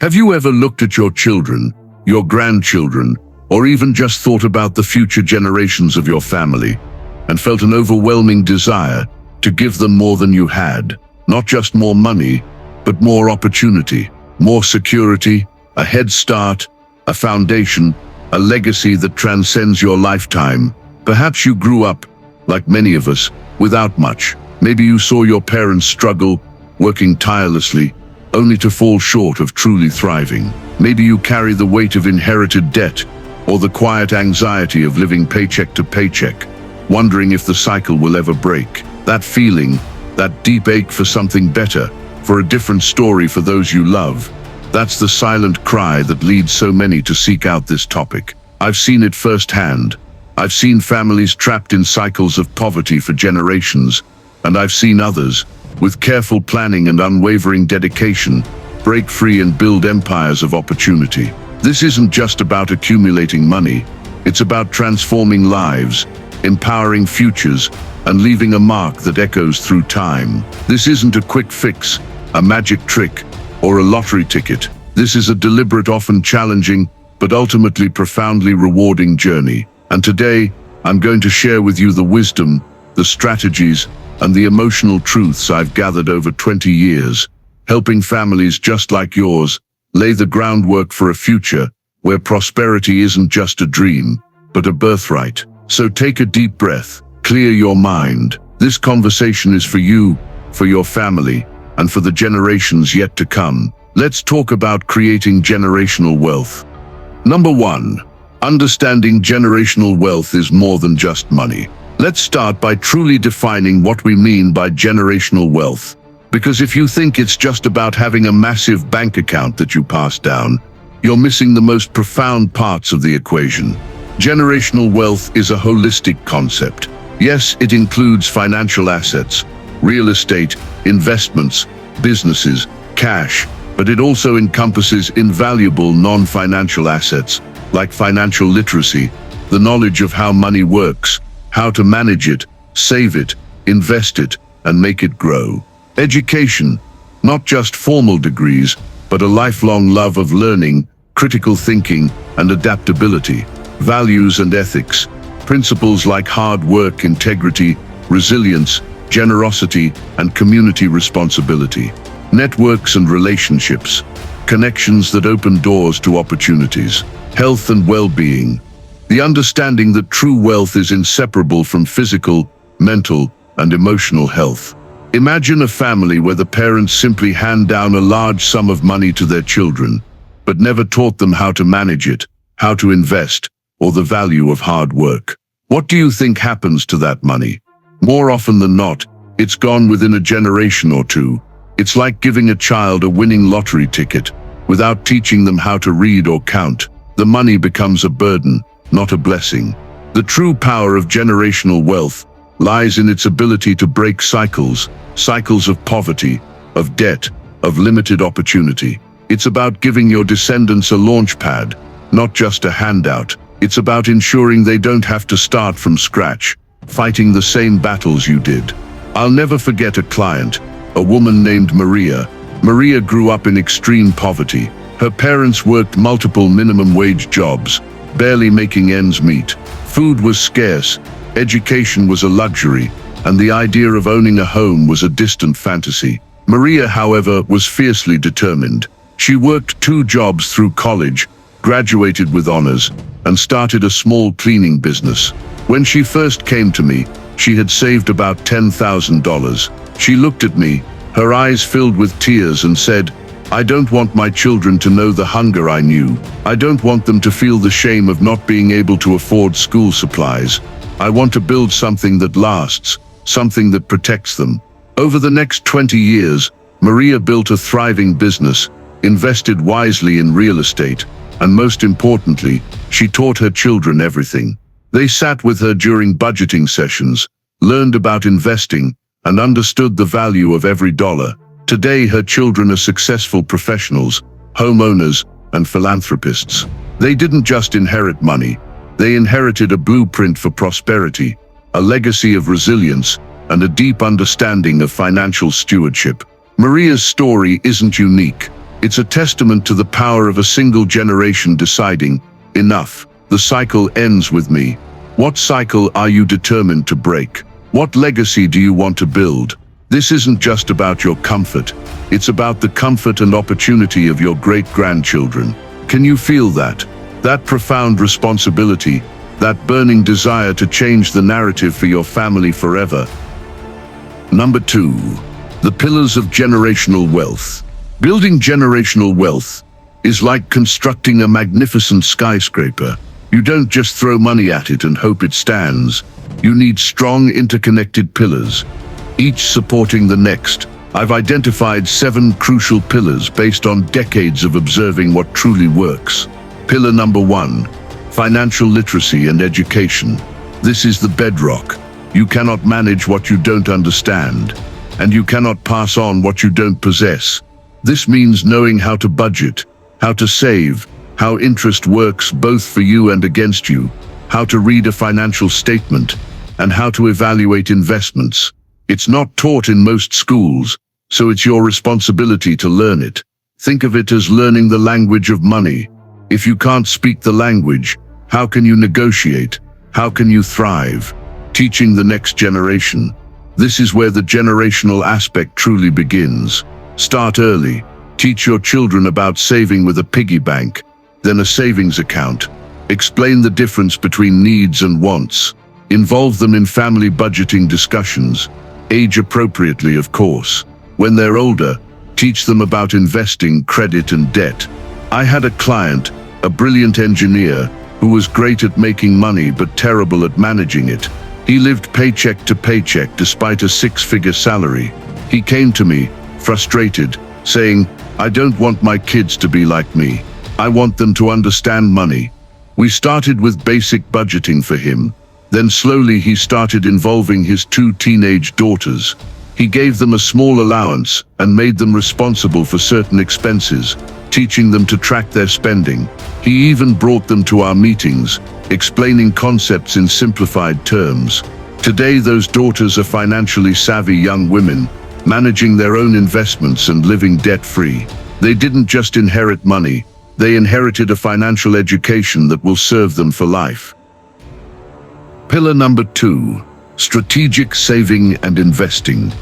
Have you ever looked at your children, your grandchildren, or even just thought about the future generations of your family and felt an overwhelming desire to give them more than you had? Not just more money, but more opportunity, more security, a head start, a foundation, a legacy that transcends your lifetime. Perhaps you grew up, like many of us, without much. Maybe you saw your parents struggle, working tirelessly, only to fall short of truly thriving. Maybe you carry the weight of inherited debt, or the quiet anxiety of living paycheck to paycheck, wondering if the cycle will ever break. That feeling, that deep ache for something better, for a different story for those you love, that's the silent cry that leads so many to seek out this topic. I've seen it firsthand. I've seen families trapped in cycles of poverty for generations, and I've seen others, with careful planning and unwavering dedication, break free and build empires of opportunity. This isn't just about accumulating money. It's about transforming lives, empowering futures, and leaving a mark that echoes through time. This isn't a quick fix, a magic trick, or a lottery ticket. This is a deliberate, often challenging, but ultimately profoundly rewarding journey. And today, I'm going to share with you the wisdom, the strategies, and the emotional truths I've gathered over 20 years, helping families just like yours lay the groundwork for a future where prosperity isn't just a dream, but a birthright. So take a deep breath, clear your mind. This conversation is for you, for your family, and for the generations yet to come. Let's talk about creating generational wealth. Number 1. Understanding generational wealth is more than just money. Let's start by truly defining what we mean by generational wealth. Because if you think it's just about having a massive bank account that you pass down, you're missing the most profound parts of the equation. Generational wealth is a holistic concept. Yes, it includes financial assets, real estate, investments, businesses, cash, but it also encompasses invaluable non-financial assets like financial literacy, the knowledge of how money works, how to manage it, save it, invest it, and make it grow. Education, not just formal degrees, but a lifelong love of learning, critical thinking, and adaptability. Values and ethics, principles like hard work, integrity, resilience, generosity, and community responsibility. Networks and relationships, connections that open doors to opportunities. Health and well-being, the understanding that true wealth is inseparable from physical, mental, and emotional health. Imagine a family where the parents simply hand down a large sum of money to their children, but never taught them how to manage it, how to invest, or the value of hard work. What do you think happens to that money? More often than not, it's gone within a generation or two. It's like giving a child a winning lottery ticket without teaching them how to read or count. The money becomes a burden, not a blessing. The true power of generational wealth lies in its ability to break cycles of poverty, of debt, of limited opportunity. It's about giving your descendants a launch pad, not just a handout. It's about ensuring they don't have to start from scratch, fighting the same battles you did. I'll never forget a client, a woman named Maria. Maria grew up in extreme poverty. Her parents worked multiple minimum wage jobs, barely making ends meet. Food was scarce, education was a luxury, and the idea of owning a home was a distant fantasy. Maria, however, was fiercely determined. She worked 2 jobs through college, graduated with honors, and started a small cleaning business. When she first came to me, she had saved about $10,000. She looked at me, her eyes filled with tears, and said, "I don't want my children to know the hunger I knew. I don't want them to feel the shame of not being able to afford school supplies. I want to build something that lasts, something that protects them." Over the next 20 years, Maria built a thriving business, invested wisely in real estate, and most importantly, she taught her children everything. They sat with her during budgeting sessions, learned about investing, and understood the value of every dollar. Today, her children are successful professionals, homeowners, and philanthropists. They didn't just inherit money. They inherited a blueprint for prosperity, a legacy of resilience, and a deep understanding of financial stewardship. Maria's story isn't unique. It's a testament to the power of a single generation deciding, enough, the cycle ends with me. What cycle are you determined to break? What legacy do you want to build? This isn't just about your comfort. It's about the comfort and opportunity of your great-grandchildren. Can you feel that? That profound responsibility, that burning desire to change the narrative for your family forever. Number 2, the pillars of generational wealth. Building generational wealth is like constructing a magnificent skyscraper. You don't just throw money at it and hope it stands. You need strong, interconnected pillars, each supporting the next. I've identified 7 crucial pillars based on decades of observing what truly works. Pillar number 1, financial literacy and education. This is the bedrock. You cannot manage what you don't understand, and you cannot pass on what you don't possess. This means knowing how to budget, how to save, how interest works both for you and against you, how to read a financial statement, and how to evaluate investments. It's not taught in most schools, so it's your responsibility to learn it. Think of it as learning the language of money. If you can't speak the language, how can you negotiate? How can you thrive? Teaching the next generation. This is where the generational aspect truly begins. Start early. Teach your children about saving with a piggy bank, then a savings account. Explain the difference between needs and wants. Involve them in family budgeting discussions. Age appropriately, of course. When they're older, teach them about investing, credit, and debt. I had a client, a brilliant engineer, who was great at making money but terrible at managing it. He lived paycheck to paycheck despite a 6-figure salary. He came to me, frustrated, saying, "I don't want my kids to be like me. I want them to understand money." We started with basic budgeting for him. Then slowly he started involving his 2 teenage daughters. He gave them a small allowance and made them responsible for certain expenses, teaching them to track their spending. He even brought them to our meetings, explaining concepts in simplified terms. Today those daughters are financially savvy young women, managing their own investments and living debt-free. They didn't just inherit money, they inherited a financial education that will serve them for life. Pillar number 2, strategic saving and investing.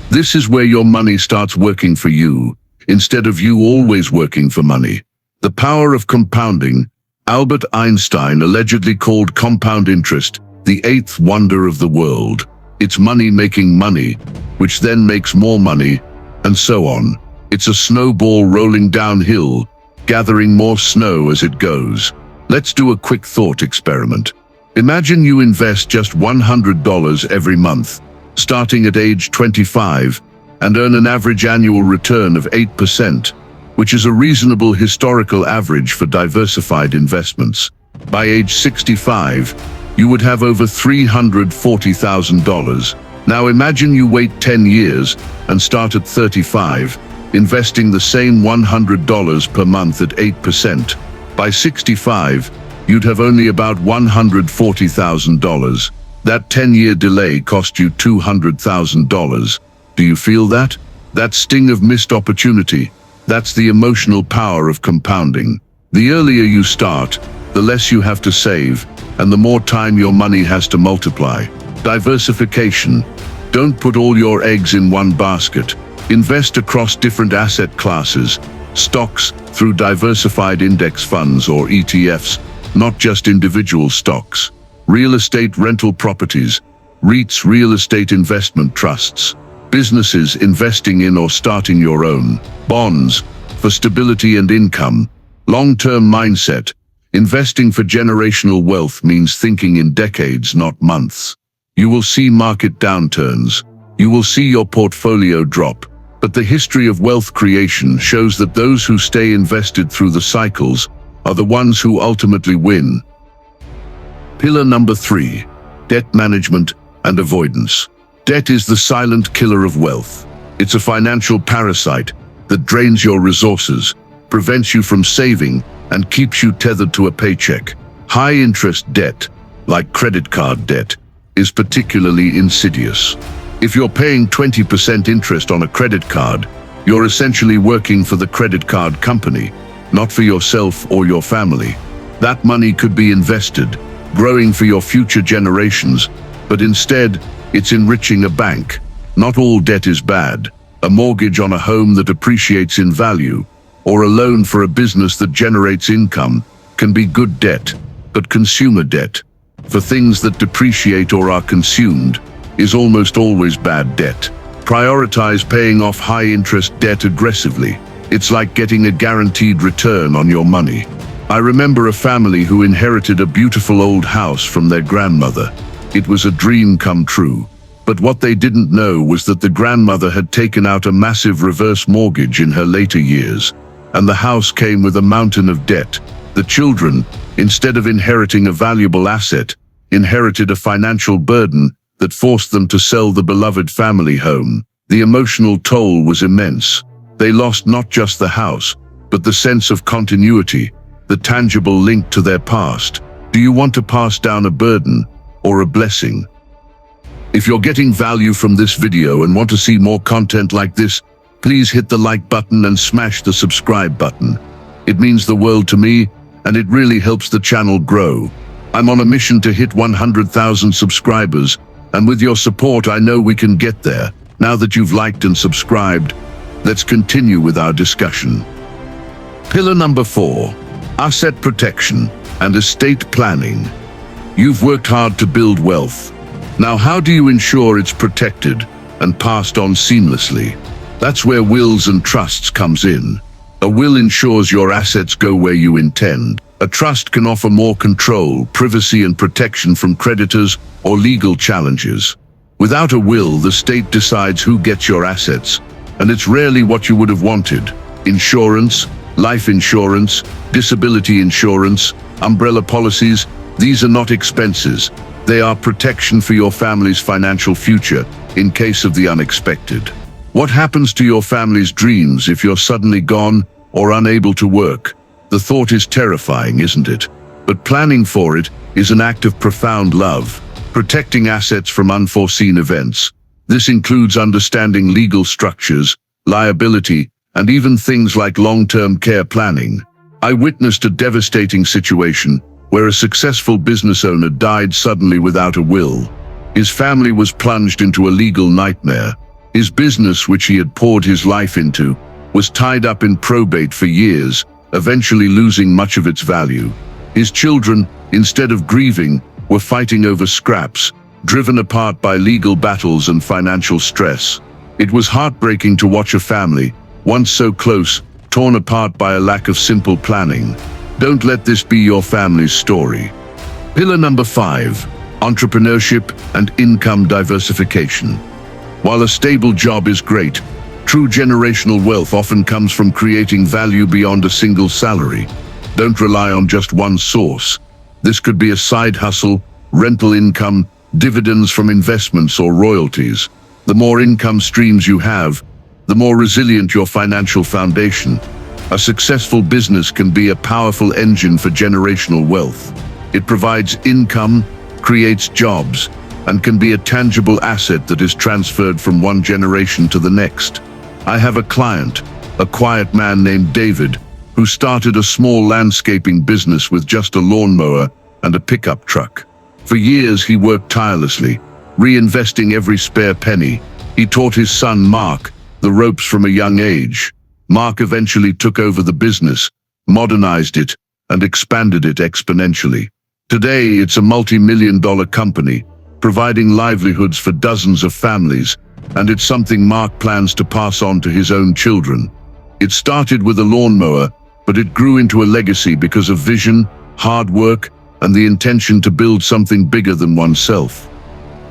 This is where your money starts working for you, instead of you always working for money. The power of compounding. Albert Einstein allegedly called compound interest the 8th wonder of the world. It's money making money, which then makes more money, and so on. It's a snowball rolling downhill, gathering more snow as it goes. Let's do a quick thought experiment. Imagine you invest just $100 every month, starting at age 25, and earn an average annual return of 8%, which is a reasonable historical average for diversified investments. By age 65, you would have over $340,000. Now imagine you wait 10 years and start at 35, investing the same $100 per month at 8%. By 65, you'd have only about $140,000. That 10-year delay cost you $200,000. Do you feel that? That sting of missed opportunity. That's the emotional power of compounding. The earlier you start, the less you have to save, and the more time your money has to multiply. Diversification. Don't put all your eggs in one basket. Invest across different asset classes, stocks through diversified index funds or ETFs, not just individual stocks. Real estate rental properties, REITs, real estate investment trusts, businesses investing in or starting your own, bonds for stability and income, long-term mindset. Investing for generational wealth means thinking in decades, not months. You will see market downturns. You will see your portfolio drop. But the history of wealth creation shows that those who stay invested through the cycles are the ones who ultimately win. Pillar number 3, debt management and avoidance. Debt is the silent killer of wealth. It's a financial parasite that drains your resources, prevents you from saving, and keeps you tethered to a paycheck. High-interest debt, like credit card debt, is particularly insidious. If you're paying 20% interest on a credit card, You're essentially working for the credit card company, not for yourself or your family. That money could be invested, growing for your future generations, but instead, it's enriching a bank. Not all debt is bad. A mortgage on a home that appreciates in value, or a loan for a business that generates income, can be good debt. But consumer debt, for things that depreciate or are consumed, is almost always bad debt. Prioritize paying off high-interest debt aggressively. It's like getting a guaranteed return on your money. I remember a family who inherited a beautiful old house from their grandmother. It was a dream come true. But what they didn't know was that the grandmother had taken out a massive reverse mortgage in her later years, and the house came with a mountain of debt. The children, instead of inheriting a valuable asset, inherited a financial burden that forced them to sell the beloved family home. The emotional toll was immense. They lost not just the house, but the sense of continuity, the tangible link to their past. Do you want to pass down a burden or a blessing? If you're getting value from this video and want to see more content like this, please hit the like button and smash the subscribe button. It means the world to me, and it really helps the channel grow. I'm on a mission to hit 100,000 subscribers, and with your support I know we can get there. Now that you've liked and subscribed, let's continue with our discussion. Pillar number 4, asset protection and estate planning. You've worked hard to build wealth. Now, how do you ensure it's protected and passed on seamlessly? That's where wills and trusts comes in. A will ensures your assets go where you intend. A trust can offer more control, privacy, and protection from creditors or legal challenges. Without a will, the state decides who gets your assets, and it's rarely what you would have wanted. Insurance, life insurance, disability insurance, umbrella policies, these are not expenses. They are protection for your family's financial future in case of the unexpected. What happens to your family's dreams if you're suddenly gone or unable to work? The thought is terrifying, isn't it? But planning for it is an act of profound love, protecting assets from unforeseen events. This includes understanding legal structures, liability, and even things like long-term care planning. I witnessed a devastating situation where a successful business owner died suddenly without a will. His family was plunged into a legal nightmare. His business, which he had poured his life into, was tied up in probate for years, eventually losing much of its value. His children, instead of grieving, were fighting over scraps, driven apart by legal battles and financial stress. It was heartbreaking to watch a family, once so close, torn apart by a lack of simple planning. Don't let this be your family's story. Pillar number 5, entrepreneurship and income diversification. While a stable job is great, true generational wealth often comes from creating value beyond a single salary. Don't rely on just one source. This could be a side hustle, rental income, dividends from investments, or royalties. The more income streams you have, the more resilient your financial foundation. A successful business can be a powerful engine for generational wealth. It provides income, creates jobs, and can be a tangible asset that is transferred from one generation to the next. I have a client, a quiet man named David, who started a small landscaping business with just a lawnmower and a pickup truck. For years he worked tirelessly, reinvesting every spare penny. He taught his son Mark the ropes from a young age. Mark eventually took over the business, modernized it, and expanded it exponentially. Today, it's a multi-million-dollar company, providing livelihoods for dozens of families, and it's something Mark plans to pass on to his own children. It started with a lawnmower, but it grew into a legacy because of vision, hard work, and the intention to build something bigger than oneself.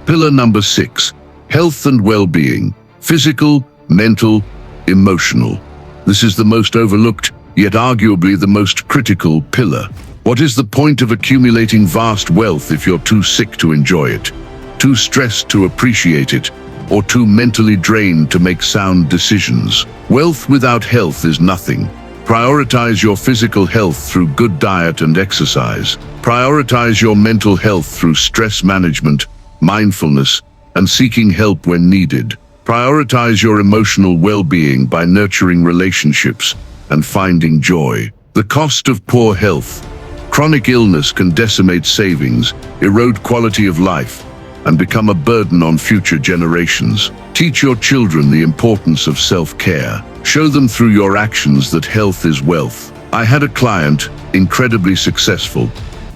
Pillar number 6, health and well-being, physical, mental, emotional. This is the most overlooked, yet arguably the most critical pillar. What is the point of accumulating vast wealth if you're too sick to enjoy it, too stressed to appreciate it, or too mentally drained to make sound decisions? Wealth without health is nothing. Prioritize your physical health through good diet and exercise. Prioritize your mental health through stress management, mindfulness, and seeking help when needed. Prioritize your emotional well-being by nurturing relationships and finding joy. The cost of poor health. Chronic illness can decimate savings, erode quality of life, and become a burden on future generations. Teach your children the importance of self-care. Show them through your actions that health is wealth. I had a client, incredibly successful,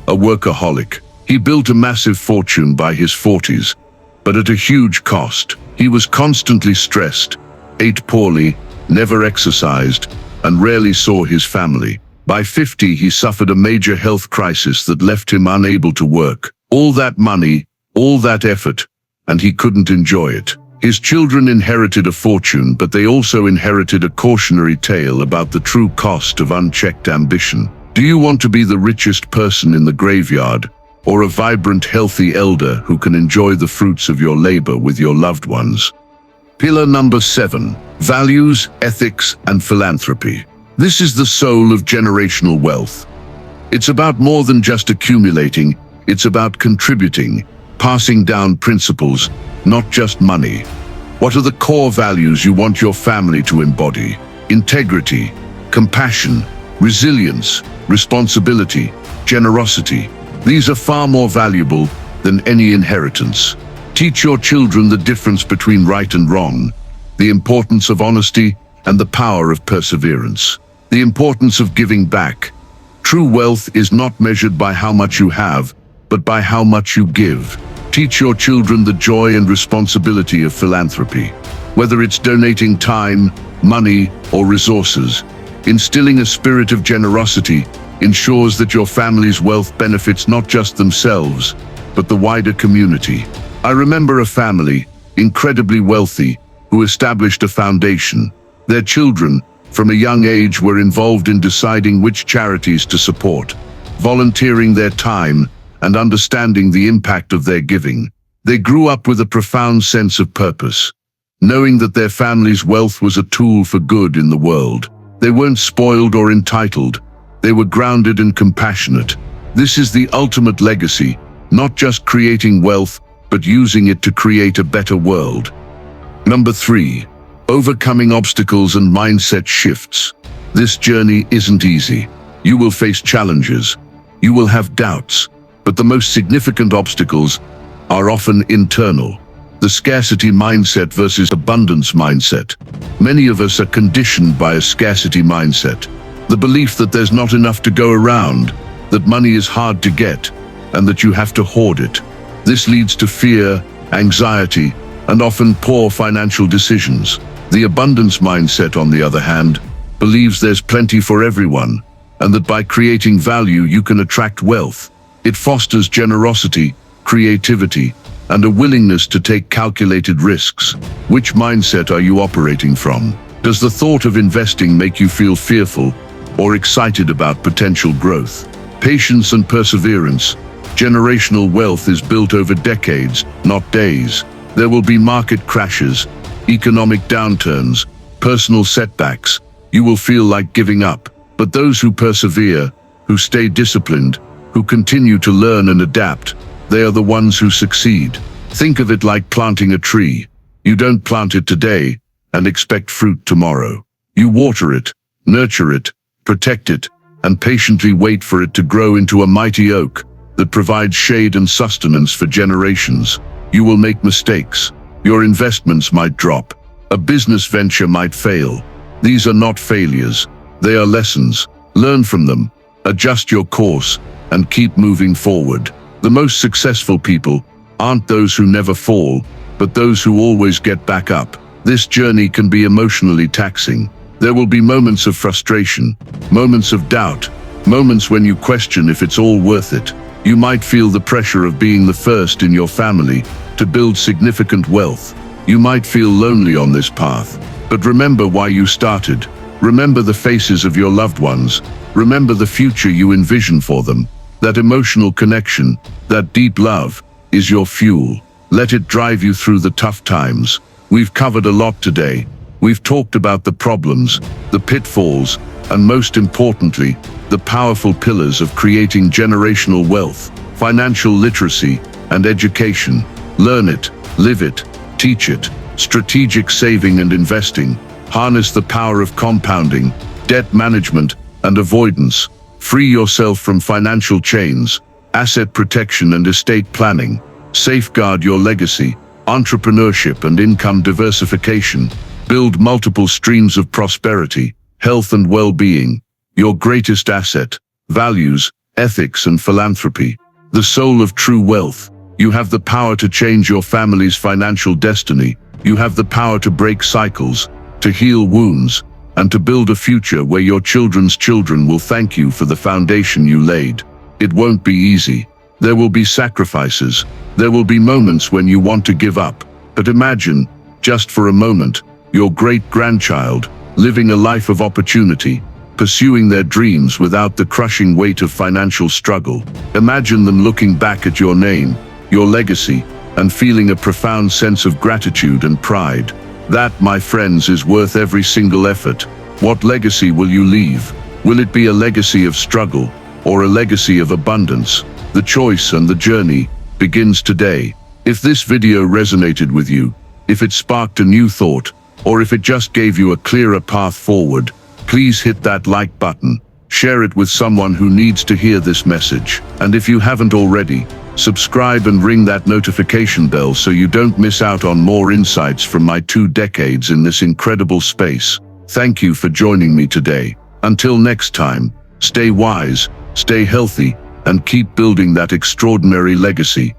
a workaholic. He built a massive fortune by his 40s, but at a huge cost. He was constantly stressed, ate poorly, never exercised, and rarely saw his family. By 50, he suffered a major health crisis that left him unable to work. All that money, all that effort, and he couldn't enjoy it. His children inherited a fortune, but they also inherited a cautionary tale about the true cost of unchecked ambition. Do you want to be the richest person in the graveyard, or a vibrant, healthy elder who can enjoy the fruits of your labor with your loved ones? Pillar number 7, values, ethics, and philanthropy. This is the soul of generational wealth. It's about more than just accumulating, it's about contributing, passing down principles, not just money. What are the core values you want your family to embody? Integrity, compassion, resilience, responsibility, generosity. These are far more valuable than any inheritance. Teach your children the difference between right and wrong, the importance of honesty and the power of perseverance, the importance of giving back. True wealth is not measured by how much you have, but by how much you give. Teach your children the joy and responsibility of philanthropy. Whether it's donating time, money, or resources, instilling a spirit of generosity ensures that your family's wealth benefits not just themselves, but the wider community. I remember a family, incredibly wealthy, who established a foundation. Their children, from a young age, were involved in deciding which charities to support, volunteering their time, and understanding the impact of their giving. They grew up with a profound sense of purpose, knowing that their family's wealth was a tool for good in the world. They weren't spoiled or entitled. They were grounded and compassionate. This is the ultimate legacy, not just creating wealth, but using it to create a better world. Number 3, overcoming obstacles and mindset shifts. This journey isn't easy. You will face challenges. You will have doubts. But the most significant obstacles are often internal. The scarcity mindset versus abundance mindset. Many of us are conditioned by a scarcity mindset. The belief that there's not enough to go around, that money is hard to get, and that you have to hoard it. This leads to fear, anxiety, and often poor financial decisions. The abundance mindset, on the other hand, believes there's plenty for everyone, and that by creating value you can attract wealth. It fosters generosity, creativity, and a willingness to take calculated risks. Which mindset are you operating from? Does the thought of investing make you feel fearful or excited about potential growth? Patience and perseverance. Generational wealth is built over decades, not days. There will be market crashes, economic downturns, personal setbacks. You will feel like giving up. But those who persevere, who stay disciplined, who continue to learn and adapt, they are the ones who succeed. Think of it like planting a tree. You don't plant it today and expect fruit tomorrow. You water it, nurture it, protect it, and patiently wait for it to grow into a mighty oak that provides shade and sustenance for generations. You will make mistakes. Your investments might drop. A business venture might fail. These are not failures. They are lessons. Learn from them, adjust your course, and keep moving forward. The most successful people aren't those who never fall, but those who always get back up. This journey can be emotionally taxing. There will be moments of frustration, moments of doubt, moments when you question if it's all worth it. You might feel the pressure of being the first in your family to build significant wealth. You might feel lonely on this path. But remember why you started. Remember the faces of your loved ones. Remember the future you envision for them. That emotional connection, that deep love, is your fuel. Let it drive you through the tough times. We've covered a lot today. We've talked about the problems, the pitfalls, and most importantly, the powerful pillars of creating generational wealth, financial literacy, and education. Learn it, live it, teach it, strategic saving and investing, harness the power of compounding, debt management, and avoidance. Free yourself from financial chains, asset protection and estate planning. Safeguard your legacy, entrepreneurship and income diversification. Build multiple streams of prosperity, health and well-being. Your greatest asset, values, ethics and philanthropy. The soul of true wealth. You have the power to change your family's financial destiny. You have the power to break cycles, to heal wounds, and to build a future where your children's children will thank you for the foundation you laid. It won't be easy. There will be sacrifices. There will be moments when you want to give up. But imagine, just for a moment, your great-grandchild living a life of opportunity, pursuing their dreams without the crushing weight of financial struggle. Imagine them looking back at your name, your legacy, and feeling a profound sense of gratitude and pride. That, my friends, is worth every single effort. What legacy will you leave? Will it be a legacy of struggle or a legacy of abundance? The choice and the journey begins today. If this video resonated with you, if it sparked a new thought, or if it just gave you a clearer path forward, please hit that like button. Share it with someone who needs to hear this message. And if you haven't already, subscribe and ring that notification bell so you don't miss out on more insights from my 2 decades in this incredible space. Thank you for joining me today. Until next time, stay wise, stay healthy, and keep building that extraordinary legacy.